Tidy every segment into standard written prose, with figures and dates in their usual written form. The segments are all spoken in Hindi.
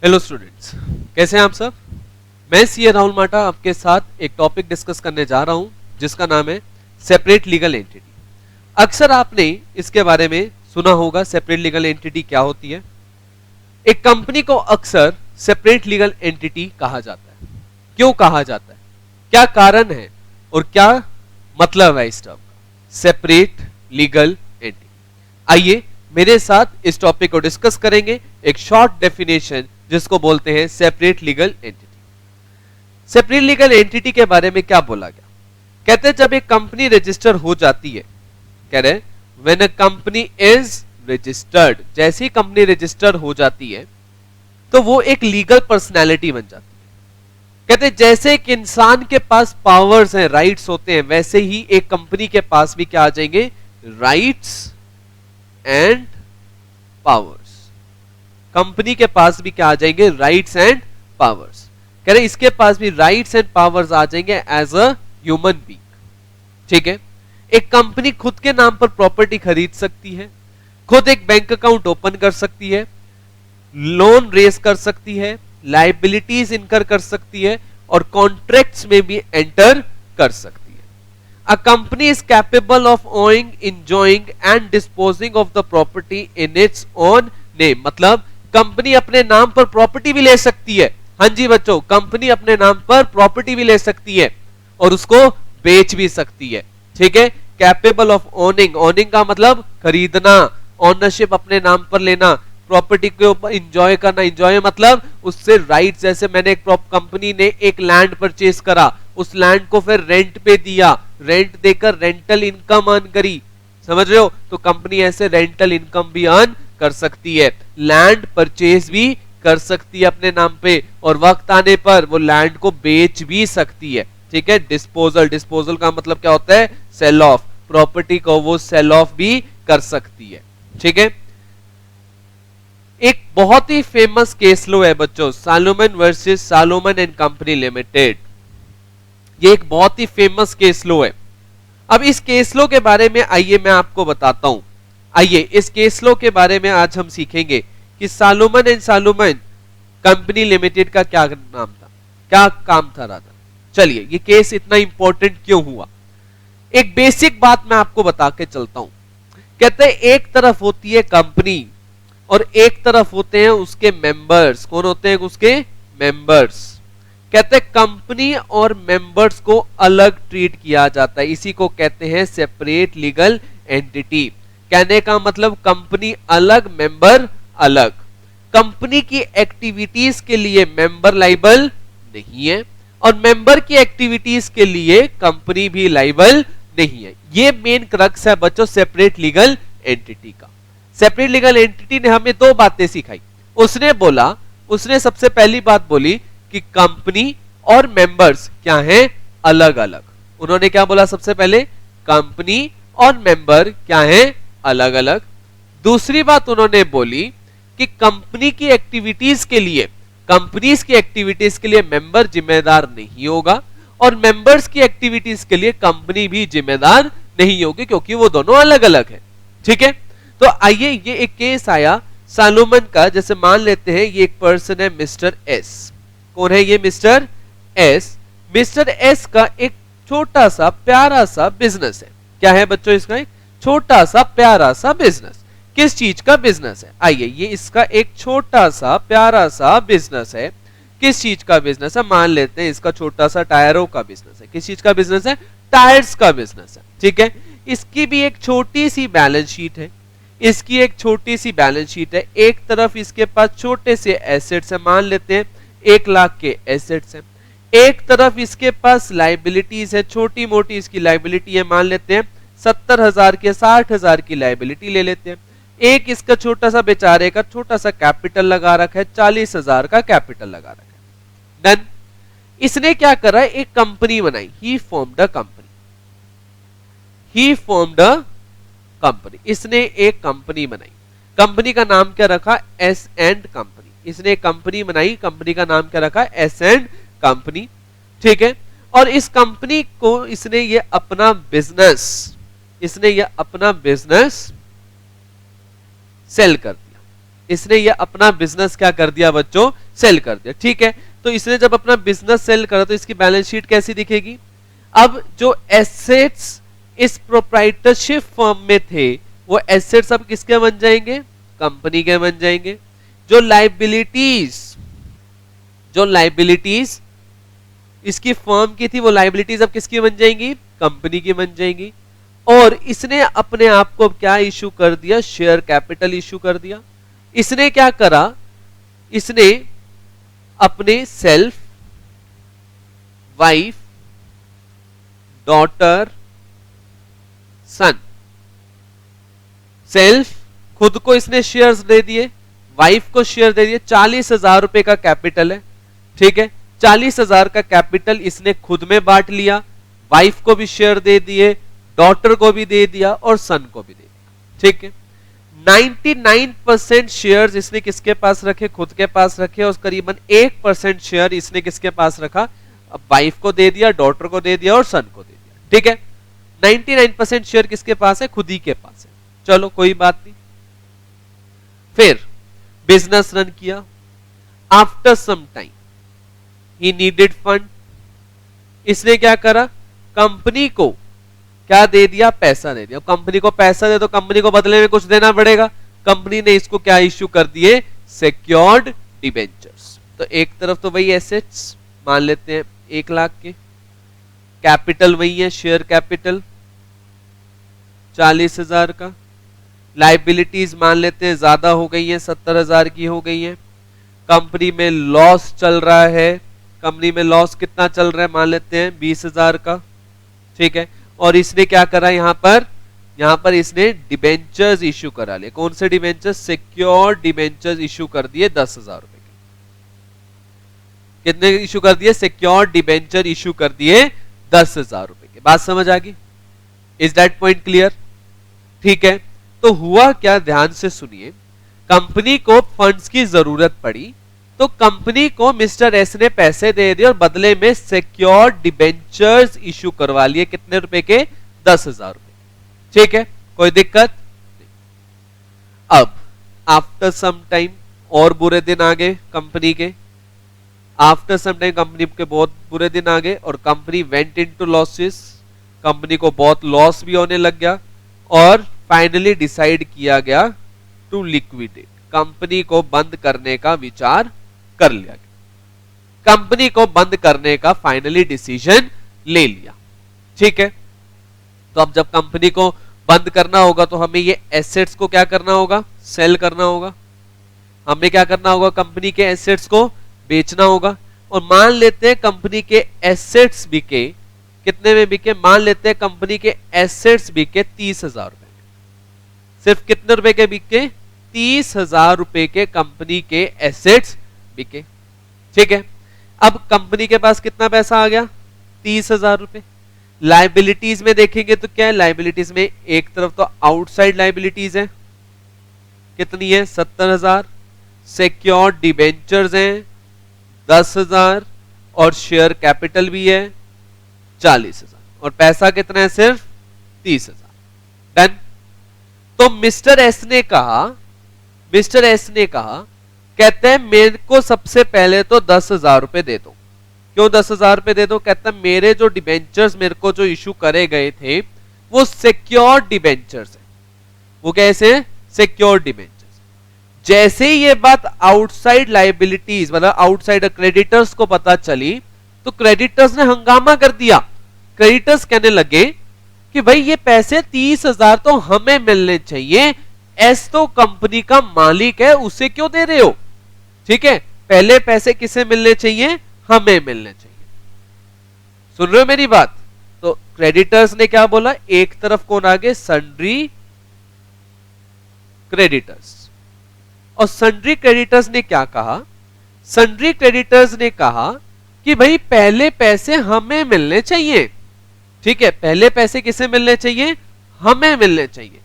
हेलो स्टूडेंट्स, कैसे हैं आप सब। मैं सीए राहुल माटा आपके साथ एक टॉपिक डिस्कस करने जा रहा हूं जिसका नाम है सेपरेट लीगल एंटिटी। अक्सर आपने इसके बारे में सुना होगा, सेपरेट लीगल एंटिटी क्या होती है। एक कंपनी को अक्सर सेपरेट लीगल एंटिटी कहा जाता है। क्यों कहा जाता है, क्या कारण है और क्या मतलब है इस टर्म का, सेपरेट लीगल एंटिटी। आइए मेरे साथ इस टॉपिक को डिस्कस करेंगे। एक शॉर्ट डेफिनेशन जिसको बोलते हैं separate legal entity. Separate legal entity के बारे में क्या बोला गया, कहते हैं जब एक कंपनी रजिस्टर हो जाती है, कह रहे when a company is registered, जैसे ही कंपनी रजिस्टर हो जाती है तो वो एक लीगल पर्सनैलिटी बन जाती है। कहते हैं जैसे एक इंसान के पास पावर्स हैं, राइट्स होते हैं, वैसे ही एक कंपनी के पास भी क्या आ जाएंगे, राइट्स एंड पावर्स। कंपनी के पास भी क्या आ जाएंगे, राइट्स एंड पावर्स। कह रहे इसके पास भी राइट्स एंड पावर्स आ जाएंगे एज अ ह्यूमन बीइंग। ठीक है, एक कंपनी खुद के नाम पर प्रॉपर्टी खरीद सकती है, खुद एक बैंक अकाउंट ओपन कर सकती है, लोन रेज कर सकती है, लायबिलिटीज इनकर कर सकती है और कॉन्ट्रैक्ट्स में भी एंटर कर सकती है। A company is capable of owning, enjoying and disposing of the property in its own name। मतलब कंपनी अपने नाम पर प्रॉपर्टी भी ले सकती है। हाँ जी बच्चों, कंपनी अपने नाम पर प्रॉपर्टी भी ले सकती है और उसको बेच भी सकती है। ठीक है, कैपेबल ऑफ ओनिंग, ओनिंग का मतलब खरीदना, ओनरशिप अपने नाम पर लेना, प्रॉपर्टी के ऊपर इंजॉय करना, इंजॉय मतलब उससे राइट। जैसे मैंने एक कंपनी ने एक लैंड परचेज करा, उस लैंड को फिर रेंट पे दिया, रेंट देकर रेंटल इनकम अर्न करी, समझ रहे हो, तो कंपनी ऐसे रेंटल इनकम भी अर्न कर सकती है, लैंड परचेज भी कर सकती है अपने नाम पे और वक्त आने पर वो लैंड को बेच भी सकती है। ठीक है, डिस्पोजल, डिस्पोजल का मतलब क्या होता है, सेल ऑफ, प्रॉपर्टी को वो सेल ऑफ भी कर सकती है। ठीक है, एक बहुत ही फेमस केस लो है बच्चों, Salomon versus Salomon and company limited. ये एक बहुत ही फेमस केस लो है। अब इस केस लो के बारे में आइए मैं आपको बताता हूं। आइए इस केस लो के बारे में आज हम सीखेंगे कि Salomon and Salomon company limited का क्या नाम था, क्या काम था राधा। चलिए ये केस इतना इंपॉर्टेंट क्यों हुआ, एक बेसिक बात मैं आपको बता के चलता हूं। कहते हैं एक तरफ होती है कंपनी और एक तरफ होते हैं उसके मेंबर्स। कौन होते हैं उसके मेंबर्स। कहते हैं कंपनी और मेंबर्स को अलग ट्रीट किया जाता है, इसी को कहते हैं सेपरेट लीगल एंटिटी। कहने का मतलब कंपनी अलग, मेंबर अलग। कंपनी की एक्टिविटीज के लिए मेंबर लाइबल नहीं है और मेंबर की एक्टिविटीज के लिए कंपनी भी लाइबल नहीं है। ये मेन क्रक्स है बच्चों सेपरेट लीगल एंटिटी का। सेपरेट लीगल एंटिटी ने हमें दो बातें सिखाई। उसने सबसे पहली बात बोली कि कंपनी और मेंबर्स क्या हैं, अलग अलग। उन्होंने क्या बोला सबसे पहले, कंपनी और मेंबर क्या हैं, अलग अलग। दूसरी बात उन्होंने बोली कि कंपनी की एक्टिविटीज के लिए, कंपनीज की एक्टिविटीज के लिए मेंबर जिम्मेदार नहीं होगा और मेंबर्स की एक्टिविटीज के लिए कंपनी भी जिम्मेदार नहीं होगी, क्योंकि वो दोनों अलग अलग है। ठीक है, तो आइए ये एक केस आया सालोमन का। जैसे मान लेते हैं ये एक पर्सन है मिस्टर एस। कौन है ये मिस्टर एस। मिस्टर एस का एक छोटा सा प्यारा सा बिजनेस है। क्या है बच्चों इसका, एक छोटा सा प्यारा सा बिजनेस। किस चीज का बिजनेस है, आइए ये इसका एक छोटा सा प्यारा सा बिजनेस है। किस चीज का बिजनेस है, मान लेते हैं इसका छोटा सा टायरों का बिजनेस है। किस चीज का बिजनेस है, टायर्स का बिजनेस है। ठीक है, इसकी भी एक छोटी सी बैलेंस शीट है, इसकी एक छोटी सी बैलेंस शीट है। एक तरफ इसके पास छोटे से एसेट्स है, मान लेते हैं 1 लाख के एसेट्स हैं। एक तरफ इसके पास लाइबिलिटीज है, छोटी मोटी इसकी लाइबिलिटी है, मान लेते हैं 70,000 के 60,000 की लाइबिलिटी ले लेते हैं। एक इसका छोटा सा बेचारे का छोटा सा कैपिटल लगा रखा है, 40,000 का कैपिटल लगा रखा है। डन। इसने क्या करा, एक कंपनी बनाई, he formed a company. He formed a company, इसने एक कंपनी बनाई। कंपनी का नाम क्या रखा, एस एंड कंपनी। इसने एक कंपनी बनाई, कंपनी का नाम क्या रखा, एस एंड कंपनी। ठीक है, और इस कंपनी को इसने ये अपना बिजनेस, इसने ये अपना बिजनेस सेल कर दिया। इसने ये अपना बिजनेस क्या कर दिया बच्चों, सेल कर दिया, ठीक है। तो इसने जब अपना बिजनेस सेल करा तो इसकी बैलेंस शीट कैसी दिखेगी? अब जो एसेट्स इस प्रोप्राइटरशिप फर्म में थे वो एसेट्स अब किसके बन जाएंगे? कंपनी के बन जाएंगे। जो लाइबिलिटीज इसकी फर्म की थी वो लाइबिलिटीज अब किसकी बन जाएंगी? कंपनी की बन जाएंगी। और इसने अपने आप को क्या इशू कर दिया? शेयर कैपिटल इशू कर दिया। इसने क्या करा? इसने अपने सेल्फ, वाइफ, डॉटर, सन, सेल्फ खुद को इसने शेयर्स दे दिए, वाइफ को शेयर दे दिए। 40,000 रुपए का कैपिटल है, ठीक है। 40,000 का कैपिटल इसने खुद में बांट लिया, वाइफ को भी शेयर दे दिए, डॉटर को भी दे दिया और सन को भी दे दिया, ठीक है। 99% शेयर्स इसने किसके पास रखे? खुद के पास रखे। और करीबन 1% शेयर इसने किसके पास रखा? अब वाइफ को दे दिया, डॉटर को दे दिया और सन को दे दिया, ठीक है। 99% शेयर किसके पास है? खुद ही के पास है। चलो कोई बात नहीं। फिर बिजनेस रन किया। After some time he needed fund. इसने क्या करा? कंपनी को क्या दे दिया? पैसा दे दिया। कंपनी को पैसा दे तो कंपनी को बदले में कुछ देना पड़ेगा। कंपनी ने इसको क्या इश्यू कर दिए? Secured debentures. तो एक तरफ तो वही एसेट्स मान लेते हैं 1 लाख के, कैपिटल वही है, शेयर कैपिटल 40,000 का, लाइबिलिटीज मान लेते हैं ज्यादा हो गई है, 70,000 की हो गई है। कंपनी में लॉस चल रहा है, कंपनी में लॉस कितना चल रहा है? मान लेते हैं 20,000 का, ठीक है। और इसने क्या करा? यहां पर इसने डिबेंचर्स इश्यू करा लिए। कौन से डिबेंचर्स? सिक्योर्ड डिबेंचर्स इश्यू कर दिए 10,000 रुपए के। कितने इश्यू कर दिए? सिक्योर्ड डिबेंचर इश्यू कर दिए 10,000 रुपए के। बात समझ आ गई? Is that point clear? ठीक है। तो हुआ क्या? ध्यान से सुनिए। कंपनी को फंड्स की जरूरत पड़ी तो कंपनी को मिस्टर एस ने पैसे दे दिए और बदले में सिक्योर्ड डिबेंचर्स इश्यू करवा लिए। कितने रुपए के? 10,000 रुपए, ठीक है। कोई दिक्कत नहीं। अब आफ्टर सम टाइम और बुरे दिन आ गए कंपनी के। आफ्टर सम टाइम कंपनी के बहुत बुरे दिन आ गए और company went into losses. Company को बहुत लॉस भी होने लग गया और फाइनली डिसाइड किया गया टू लिक्विडेट। कंपनी को बंद करने का विचार कर लिया गया। कंपनी को बंद करने का फाइनली डिसीजन ले लिया, ठीक है। तो अब जब कंपनी को बंद करना होगा तो हमें ये एसेट्स को क्या करना होगा? सेल करना होगा। हमें क्या करना होगा? कंपनी के एसेट्स को बेचना होगा। और मान लेते हैं कंपनी के एसेट्स बिके, कितने में बिके? मान लेते हैं कंपनी के एसेट्स बिके 30,000 रुपए। सिर्फ कितने रुपए के बिके? 30,000 रुपए के कंपनी के एसेट्स बिके, ठीक है। अब कंपनी के पास कितना पैसा आ गया? 30,000 रुपए। लाइबिलिटीज में देखेंगे तो क्या है? लाइबिलिटीज में एक तरफ तो आउटसाइड लाइबिलिटीज है, कितनी है? 70,000। सिक्योर्ड डिबेंचर्स हैं 10,000 और शेयर कैपिटल भी है 40,000 और पैसा कितना है? सिर्फ 30,000। डन। तो मिस्टर एस ने कहा कहते हैं मेरे को सबसे पहले तो 10,000 रुपए दे दो। क्यों 10,000 रुपए दे दो? कहता है मेरे जो डिबेंचर्स मेरे को जो इशू करे गए थे वो सिक्योर्ड डिबेंचर्स है। वो कैसे हैं? Secured debentures. जैसे ही ये बात आउटसाइड लाइबिलिटीज मतलब आउटसाइड क्रेडिटर्स को पता चली तो क्रेडिटर्स ने हंगामा कर दिया। क्रेडिटर्स कहने लगे कि भाई ये पैसे 30,000 तो हमें मिलने चाहिए, एस तो कंपनी का मालिक है, उसे क्यों दे रहे हो? ठीक है, पहले पैसे किसे मिलने चाहिए? हमें मिलने चाहिए। सुन रहे हो मेरी बात? तो क्रेडिटर्स ने क्या बोला? एक तरफ कौन आगे? Sundry creditors. और सन्ड्री क्रेडिटर्स ने क्या कहा? सन्ड्री क्रेडिटर्स ने कहा कि भाई पहले पैसे हमें मिलने चाहिए। ठीक है, पहले पैसे किसे मिलने चाहिए? हमें मिलने चाहिए।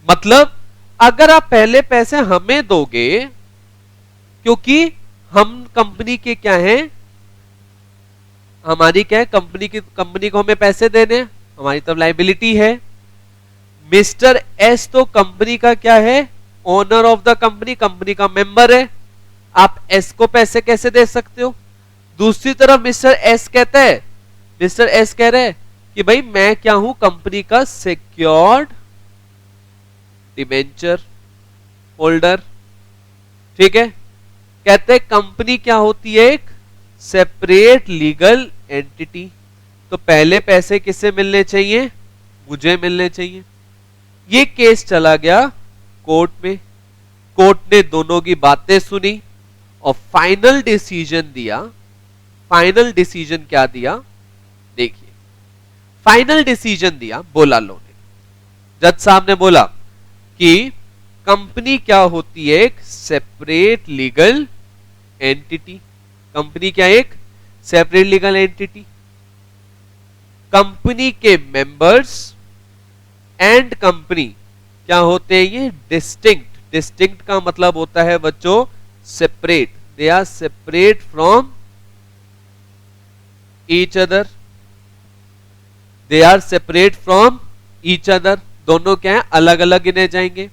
मतलब अगर आप पहले पैसे हमें दोगे, क्योंकि हम कंपनी के क्या हैं? हमारी क्या है? कंपनी को हमें पैसे देने, हमारी तरफ लाइबिलिटी है। मिस्टर एस तो कंपनी का क्या है? Owner of the company, company का मेंबर है। आप एस को पैसे कैसे दे सकते हो? दूसरी तरफ मिस्टर एस कहता है, मिस्टर एस कह रहे हैं कि भाई मैं क्या हूं, कंपनी का सिक्योर्ड डिबेंचर होल्डर। ठीक है, कहते हैं कंपनी क्या होती है, एक सेपरेट लीगल एंटिटी। तो पहले पैसे किससे मिलने चाहिए, मुझे मिलने चाहिए। ये केस चला गया कोर्ट में, कोर्ट ने दोनों की बातें सुनी और फाइनल डिसीजन दिया। फाइनल डिसीजन क्या दिया, देखिए फाइनल डिसीजन दिया, बोला लो ने, जज साहब ने बोला कि कंपनी क्या होती है, एक सेपरेट लीगल एंटिटी। कंपनी क्या, एक सेपरेट लीगल एंटिटी। कंपनी के मेंबर्स एंड कंपनी क्या होते हैं, ये डिस्टिंक्ट। डिस्टिंक्ट का मतलब होता है बच्चों separate, they are separate from each other, they are separate from each other. दोनों क्या है, अलग अलग गिने जाएंगे।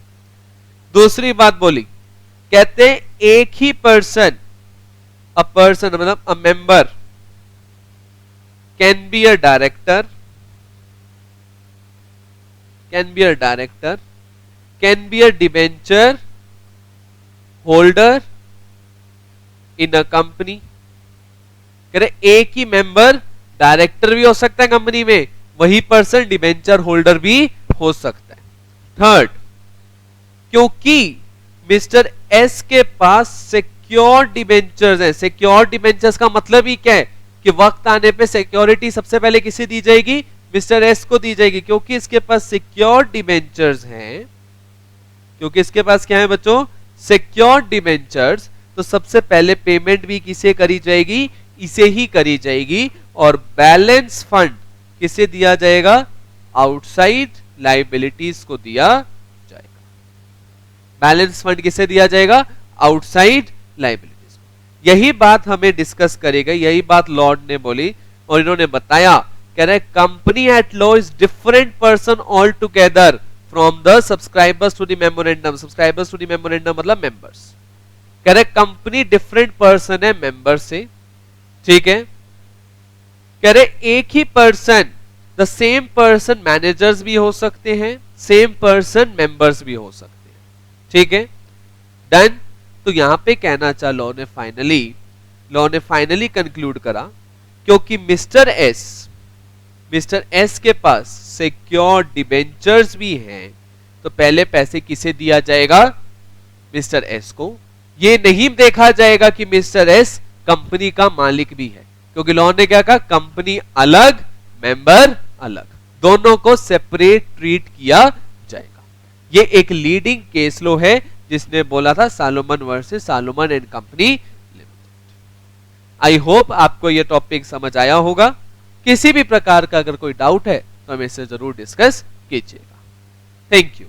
दूसरी बात बोली, कहते हैं एक ही पर्सन, अ पर्सन मतलब a member can be a director, can be a director, can be a debenture holder in a company. कह रहे एक ही मेंबर डायरेक्टर भी हो सकता है कंपनी में, वही पर्सन डिबेंचर होल्डर भी हो सकता है। थर्ड, क्योंकि मिस्टर एस के पास सिक्योर डिबेंचर्स है। सिक्योर डिबेंचर्स का मतलब ही क्या है कि वक्त आने पे सिक्योरिटी सबसे पहले किसे दी जाएगी, मिस्टर एस को दी जाएगी। क्योंकि इसके पास सिक्योर डिबेंचर्स हैं, क्योंकि इसके पास क्या है बच्चों, सिक्योर डिबेंचर्स, तो सबसे पहले पेमेंट भी किसे करी जाएगी, इसे ही करी जाएगी। और बैलेंस फंड किसे दिया जाएगा, आउटसाइड लायबिलिटीज को दिया जाएगा। बैलेंस फंड किसे दिया जाएगा, आउटसाइड लायबिलिटीज। यही बात हमें डिस्कस करेगा, यही बात लॉर्ड ने बोली और इन्होंने बताया, कह रहे company at law is different person all together from the subscribers to the memorandum. Subscribers to the memorandum मतलब मेंबर्स। कह रहे कंपनी डिफरेंट पर्सन है मेंबर से, ठीक है। कह रहे एक ही person, the same person managers भी हो सकते हैं, सेम पर्सन मेंबर्स भी हो सकते हैं, ठीक है। डन। तो यहां पे कहना चाह लॉ ने फाइनली कंक्लूड करा, क्योंकि मिस्टर एस के पास सिक्योर डिबेंचर्स भी हैं, तो पहले पैसे किसे दिया जाएगा, मिस्टर एस को। ये नहीं देखा जाएगा कि मिस्टर एस कंपनी का मालिक भी है, क्योंकि लॉ ने क्या कहा, कंपनी अलग मेंबर अलग, दोनों को सेपरेट ट्रीट किया जाएगा। ये एक लीडिंग केस लो है जिसने बोला था Salomon versus Salomon and company limited. I hope आपको ये टॉपिक समझ आया होगा। किसी भी प्रकार का अगर कोई डाउट है तो हमें इससे जरूर डिस्कस कीजिएगा। Thank you.